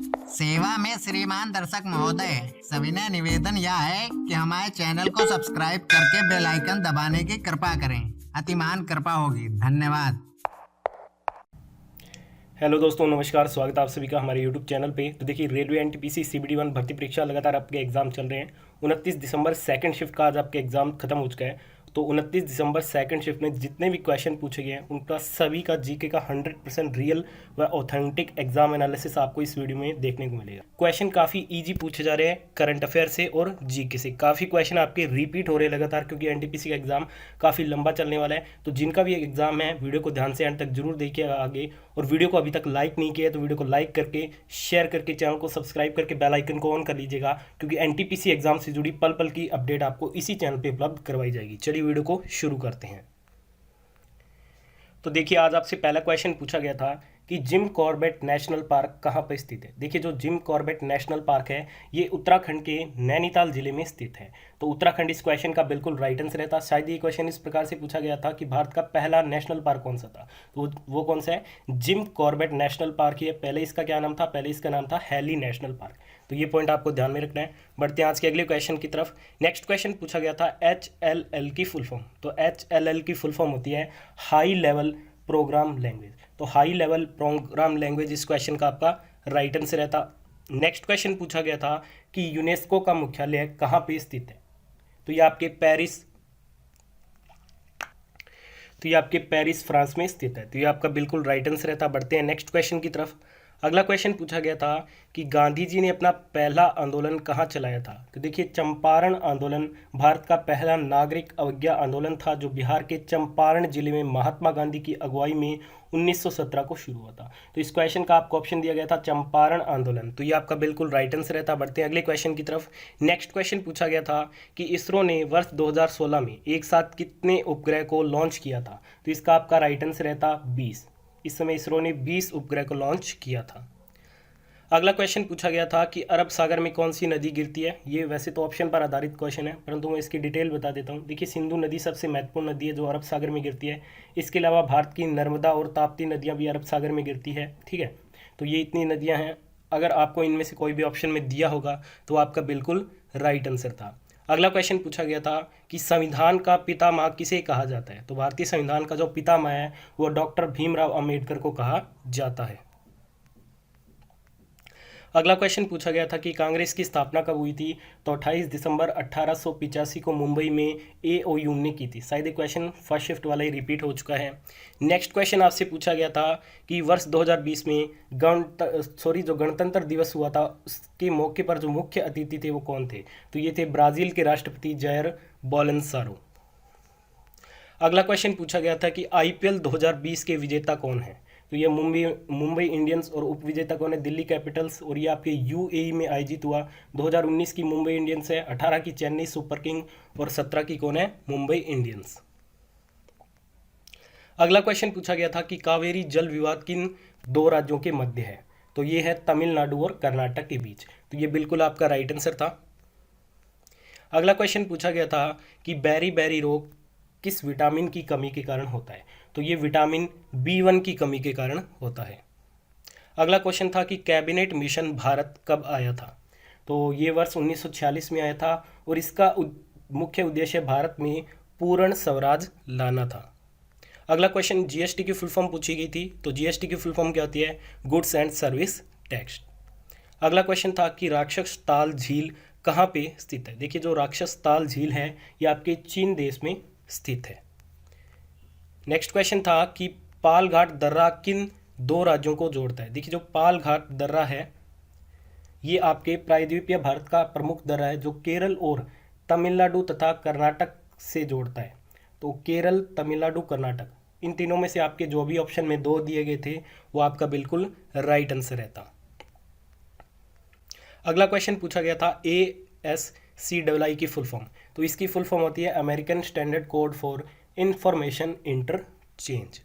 सेवा में श्रीमान दर्शक महोदय, सविनय निवेदन यह है कि हमारे चैनल को सब्सक्राइब करके बेल आइकन दबाने की कृपा करें। अतिमान कृपा होगी। धन्यवाद। हेलो दोस्तों, नमस्कार। स्वागत है आप सभी का हमारे यूट्यूब चैनल पे। तो देखिए, रेलवे एनटीपीसी CBD 1 भर्ती परीक्षा लगातार आपके एग्जाम चल रहे हैं। 29 दिसंबर सेकंड शिफ्ट का आज आपके एग्जाम खत्म हो चुका है। तो 29 दिसंबर सेकंड शिफ्ट में जितने भी क्वेश्चन पूछे गए हैं उनका सभी का जीके का 100% रियल व ऑथेंटिक एग्जाम एनालिसिस आपको इस वीडियो में देखने को मिलेगा। क्वेश्चन काफ़ी ईजी पूछे जा रहे हैं करंट अफेयर से और जीके से। काफ़ी क्वेश्चन आपके रिपीट हो रहे हैं लगातार, क्योंकि एनटीपीसी का एग्जाम काफ़ी लंबा चलने वाला है। तो जिनका भी एग्जाम है, वीडियो को ध्यान से एंड तक जरूर देखिएगा आगे। और वीडियो को अभी तक लाइक नहीं किया है तो वीडियो को लाइक करके, शेयर करके, चैनल को सब्सक्राइब करके बेल आइकन को ऑन कर लीजिएगा, क्योंकि एनटीपीसी एग्जाम से जुड़ी पल पल की अपडेट आपको इसी चैनल पे उपलब्ध करवाई जाएगी। चलिए वीडियो को शुरू करते हैं। तो देखिए, आज आपसे पहला क्वेश्चन पूछा गया था कि जिम कॉर्बेट नेशनल पार्क कहाँ पर स्थित है। देखिए, जो जिम कॉर्बेट नेशनल पार्क है ये उत्तराखंड के नैनीताल जिले में स्थित है। तो उत्तराखंड इस क्वेश्चन का बिल्कुल राइट आंसर रहता। शायद ये क्वेश्चन इस प्रकार से पूछा गया था कि भारत का पहला नेशनल पार्क कौन सा था, तो वो कौन सा है, जिम कॉर्बेट नेशनल पार्क ही है। पहले इसका क्या नाम था, पहले इसका नाम था हैली नेशनल पार्क। तो ये पॉइंट आपको ध्यान में रखना है। बढ़ते हैं आज के अगले क्वेश्चन की तरफ। नेक्स्ट क्वेश्चन पूछा गया था HLL की फुल फॉर्म। तो HLL की फुल फॉर्म होती है हाई लेवल प्रोग्राम लैंग्वेज। तो हाई लेवल प्रोग्राम लैंग्वेज इस क्वेश्चन का आपका राइट आंसर रहता। नेक्स्ट क्वेश्चन पूछा गया था कि यूनेस्को का मुख्यालय कहाँ पे स्थित है। तो ये आपके पेरिस फ्रांस में स्थित है। तो ये आपका बिल्कुल राइट आंसर रहता। बढ़ते हैं नेक्स्ट क्वेश्चन की तरफ। अगला क्वेश्चन पूछा गया था कि गांधी जी ने अपना पहला आंदोलन कहाँ चलाया था। तो देखिए, चंपारण आंदोलन भारत का पहला नागरिक अवज्ञा आंदोलन था, जो बिहार के चंपारण जिले में महात्मा गांधी की अगुवाई में 1917 को शुरू हुआ था। तो इस क्वेश्चन का आपको ऑप्शन दिया गया था चंपारण आंदोलन। तो ये आपका बिल्कुल राइट आंसर रहता। बढ़ते हैं अगले क्वेश्चन की तरफ। नेक्स्ट क्वेश्चन पूछा गया था कि इसरो ने वर्ष 2016 में एक साथ कितने उपग्रह को लॉन्च किया था। तो इसका आपका राइट आंसर रहता 20। इस समय इसरो ने 20 उपग्रह को लॉन्च किया था। अगला क्वेश्चन पूछा गया था कि अरब सागर में कौन सी नदी गिरती है। ये वैसे तो ऑप्शन पर आधारित क्वेश्चन है, परंतु मैं इसकी डिटेल बता देता हूँ। देखिए, सिंधु नदी सबसे महत्वपूर्ण नदी है जो अरब सागर में गिरती है। इसके अलावा भारत की नर्मदा और ताप्ती नदियाँ भी अरब सागर में गिरती है। ठीक है, तो ये इतनी नदियाँ हैं। अगर आपको इनमें से कोई भी ऑप्शन में दिया होगा तो आपका बिल्कुल राइट आंसर था। अगला क्वेश्चन पूछा गया था कि संविधान का पितामह किसे कहा जाता है। तो भारतीय संविधान का जो पितामह है वो डॉक्टर भीमराव अंबेडकर को कहा जाता है। अगला क्वेश्चन पूछा गया था कि कांग्रेस की स्थापना कब हुई थी। तो 28 दिसंबर 1885 को मुंबई में AOU ने की थी। शायद ये क्वेश्चन फर्स्ट शिफ्ट वाला ही रिपीट हो चुका है। नेक्स्ट क्वेश्चन आपसे पूछा गया था कि वर्ष 2020 में जो गणतंत्र दिवस हुआ था उसके मौके पर जो मुख्य अतिथि थे वो कौन थे। तो ये थे ब्राज़ील के राष्ट्रपति जायर बोल्सोनारो। अगला क्वेश्चन पूछा गया था कि IPL 2020 के विजेता कौन है। तो ये मुंबई इंडियंस और उप विजेता कौन है, दिल्ली कैपिटल्स। और ये आपके UAE में आयोजित हुआ। 2019 की मुंबई इंडियंस है, 18 की चेन्नई सुपर किंग और 17 की कौन है, मुंबई इंडियंस। अगला क्वेश्चन पूछा गया था कि कावेरी जल विवाद किन दो राज्यों के मध्य है। तो ये है तमिलनाडु और कर्नाटक के बीच। तो ये बिल्कुल आपका राइट आंसर था। अगला क्वेश्चन पूछा गया था कि बेरी रोग किस विटामिन की कमी के कारण होता है। तो ये विटामिन B1 की कमी के कारण होता है। अगला क्वेश्चन था कि कैबिनेट मिशन भारत कब आया था। तो ये वर्ष 1946 में आया था और इसका मुख्य उद्देश्य भारत में पूर्ण स्वराज लाना था। अगला क्वेश्चन GST की फुल फॉर्म पूछी गई थी। तो GST की फुल फॉर्म क्या होती है, गुड्स एंड सर्विस टैक्स। अगला क्वेश्चन था कि राक्षस ताल झील कहाँ पे स्थित है। देखिए, जो राक्षस ताल झील है ये आपके चीन देश में स्थित है। नेक्स्ट क्वेश्चन था कि पालघाट दर्रा किन दो राज्यों को जोड़ता है। देखिए, जो पालघाट दर्रा है ये आपके प्रायद्वीपीय भारत का प्रमुख दर्रा है, जो केरल और तमिलनाडु तथा कर्नाटक से जोड़ता है। तो केरल, तमिलनाडु, कर्नाटक, इन तीनों में से आपके जो भी ऑप्शन में 2 दिए गए थे वो आपका बिल्कुल राइट आंसर रहता। अगला क्वेश्चन पूछा गया था ASCII की फुल फॉर्म। तो इसकी फुल फॉर्म होती है American standard code for information interchange.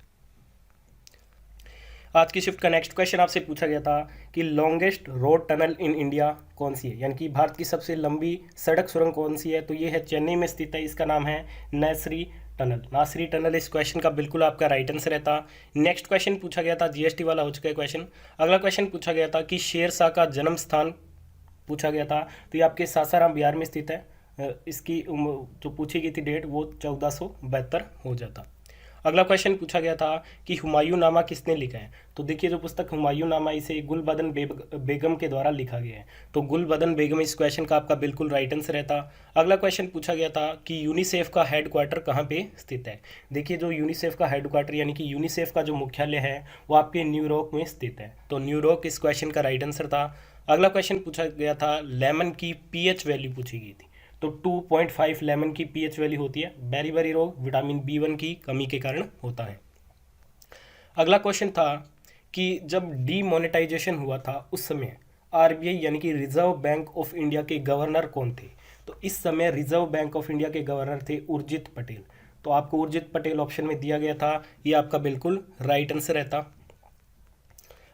आज की शिफ्ट का नेक्स्ट क्वेश्चन आपसे पूछा गया था कि longest road tunnel in India कौन सी है, यानी कि भारत की सबसे लंबी सड़क सुरंग कौन सी है। तो ये है चेन्नई में स्थित है, इसका नाम है नासरी टनल। नासरी टनल इस क्वेश्चन का बिल्कुल आपका राइट आंसर रहता। नेक्स्ट क्वेश्चन पूछा गया था, जीएसटी वाला हो चुका है क्वेश्चन। अगला क्वेश्चन पूछा गया था कि शेर शाह का जन्म स्थान पूछा गया था, तो ये आपके सासाराम बिहार में स्थित है। इसकी जो पूछी गई थी डेट वो 1472 हो जाता। अगला क्वेश्चन पूछा गया था कि हुमायूं नामा किसने लिखा है। तो देखिए जो पुस्तक हुमायूं नामा इसे गुलबदन बेगम के द्वारा लिखा गया है। तो गुलबदन बेगम इस क्वेश्चन का आपका बिल्कुल राइट आंसर रहता। अगला क्वेश्चन पूछा गया था कि यूनिसेफ का हेडक्वार्टर कहाँ पे स्थित है। देखिए जो यूनिसेफ का हेडक्वार्टर यानी कि यूनिसेफ का जो मुख्यालय है वो आपके न्यूयॉर्क में स्थित है। तो न्यूयॉर्क इस क्वेश्चन का राइट आंसर था। अगला क्वेश्चन पूछा गया था लेमन की पीएच वैल्यू पूछी गई थी। तो 2.5 लेमन की पीएच वैल्यू होती है। बेरी रोग विटामिन B1 की कमी के कारण होता है। अगला क्वेश्चन था कि जब डीमोनेटाइजेशन हुआ था उस समय आरबीआई यानी कि रिजर्व बैंक ऑफ इंडिया के गवर्नर कौन थे। तो इस समय रिजर्व बैंक ऑफ इंडिया के गवर्नर थे उर्जित पटेल। तो आपको उर्जित पटेल ऑप्शन में दिया गया था, ये आपका बिल्कुल राइट आंसर रहता।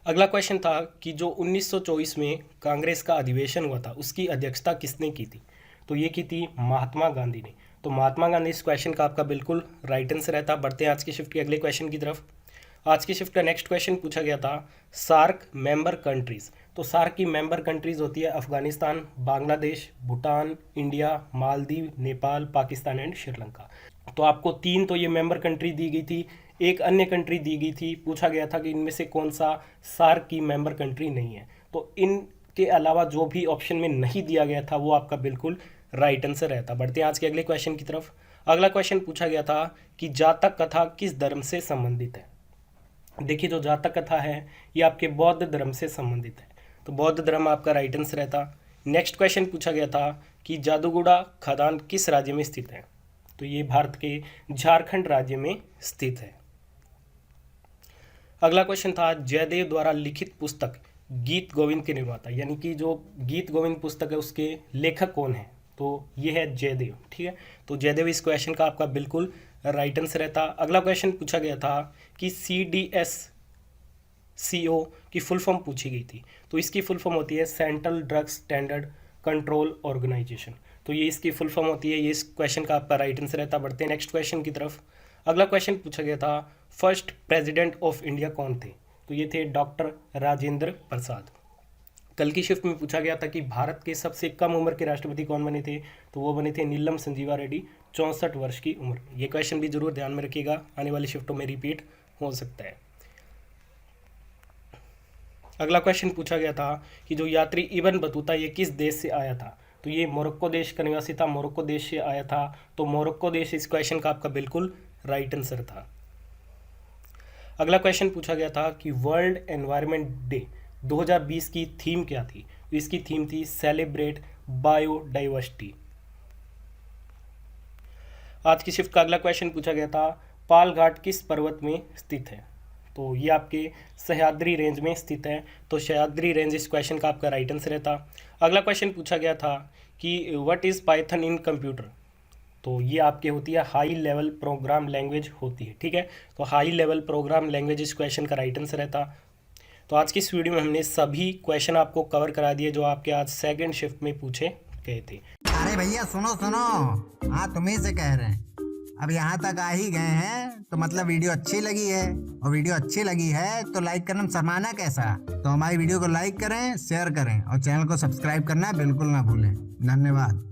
अगला क्वेश्चन था कि जो 1924 में कांग्रेस का अधिवेशन हुआ था उसकी अध्यक्षता किसने की थी। तो ये की थी महात्मा गांधी ने। तो महात्मा गांधी इस क्वेश्चन का आपका बिल्कुल राइट आंसर रहता। बढ़ते हैं आज की शिफ्ट के अगले क्वेश्चन की तरफ। आज की शिफ्ट का नेक्स्ट क्वेश्चन पूछा गया था सार्क मेंबर कंट्रीज़। तो सार्क की मेंबर कंट्रीज़ होती है अफगानिस्तान, बांग्लादेश, भूटान, इंडिया, मालदीव, नेपाल, पाकिस्तान एंड श्रीलंका। तो आपको 3 तो ये मेंबर कंट्री दी गई थी, एक अन्य कंट्री दी गई थी। पूछा गया था कि इनमें से कौन सा सार्क की मेंबर कंट्री नहीं है। तो इनके अलावा जो भी ऑप्शन में नहीं दिया गया था वो आपका बिल्कुल राइट आंसर रहता। बढ़ते हैं आज के अगले क्वेश्चन की तरफ। अगला क्वेश्चन पूछा गया था कि जातक कथा किस धर्म से संबंधित है। देखिए जो जातक कथा है ये आपके बौद्ध धर्म से संबंधित है। तो बौद्ध धर्म आपका राइट आंसर रहता। नेक्स्ट क्वेश्चन पूछा गया था कि जादूगुड़ा खदान किस राज्य में स्थित है। तो ये भारत के झारखंड राज्य में स्थित है। अगला क्वेश्चन था जयदेव द्वारा लिखित पुस्तक गीत गोविंद के निर्माता, यानी कि जो गीत गोविंद पुस्तक है उसके लेखक कौन है। तो ये है जयदेव, ठीक है। तो जयदेव इस क्वेश्चन का आपका बिल्कुल राइट आंसर रहता। अगला क्वेश्चन पूछा गया था कि CDSCO की फुल फॉर्म पूछी गई थी। तो इसकी फुल फॉर्म होती है central drugs standard control organisation. तो ये इसकी फुल फॉर्म होती है, ये इस क्वेश्चन का आपका राइट आंसर रहता। बढ़ते हैं नेक्स्ट क्वेश्चन की तरफ। अगला क्वेश्चन पूछा गया था फर्स्ट प्रेसिडेंट ऑफ इंडिया कौन थे। तो ये थे डॉक्टर राजेंद्र प्रसाद। कल की शिफ्ट में पूछा गया था कि भारत के सबसे कम उम्र के राष्ट्रपति कौन बने थे। तो वो बने थे नीलम संजीवा रेड्डी, 64 वर्ष की उम्र। ये क्वेश्चन भी जरूर ध्यान में रखिएगा, आने वाली शिफ्टों में रिपीट हो सकता है। अगला क्वेश्चन पूछा गया था कि जो यात्री इब्न बतूता ये किस देश से आया था। तो ये मोरक्को देश का निवासी था, मोरक्को देश से आया था। तो मोरक्को देश इस क्वेश्चन का आपका बिल्कुल राइट आंसर था। अगला क्वेश्चन पूछा गया था कि वर्ल्ड एनवायरनमेंट डे 2020 की थीम क्या थी। तो इसकी थीम थी सेलिब्रेट बायोडाइवर्सिटी। आज की शिफ्ट का अगला क्वेश्चन पूछा गया था पाल घाट किस पर्वत में स्थित है। तो ये आपके सह्याद्री रेंज में स्थित है। तो सह्याद्री रेंज इस क्वेश्चन का आपका राइट आंसर रहता। अगला क्वेश्चन पूछा गया था कि what is Python in computer. तो ये आपके होती है हाई लेवल प्रोग्राम लैंग्वेज होती है, ठीक है। तो हाई लेवल प्रोग्राम लैंग्वेज इस क्वेश्चन का राइट आंसर रहता। तो आज की इस वीडियो में हमने सभी क्वेश्चन आपको कवर करा दिए जो आपके आज सेकंड शिफ्ट में पूछे गए थे। अरे भैया सुनो सुनो, हाँ तुम्ही से कह रहे हैं। अब यहाँ तक आ ही गए हैं तो मतलब वीडियो अच्छी लगी है, और वीडियो अच्छी लगी है तो लाइक करना शर्माना कैसा। तो हमारी वीडियो को लाइक करें, शेयर करें और चैनल को सब्सक्राइब करना बिल्कुल ना भूलें। धन्यवाद।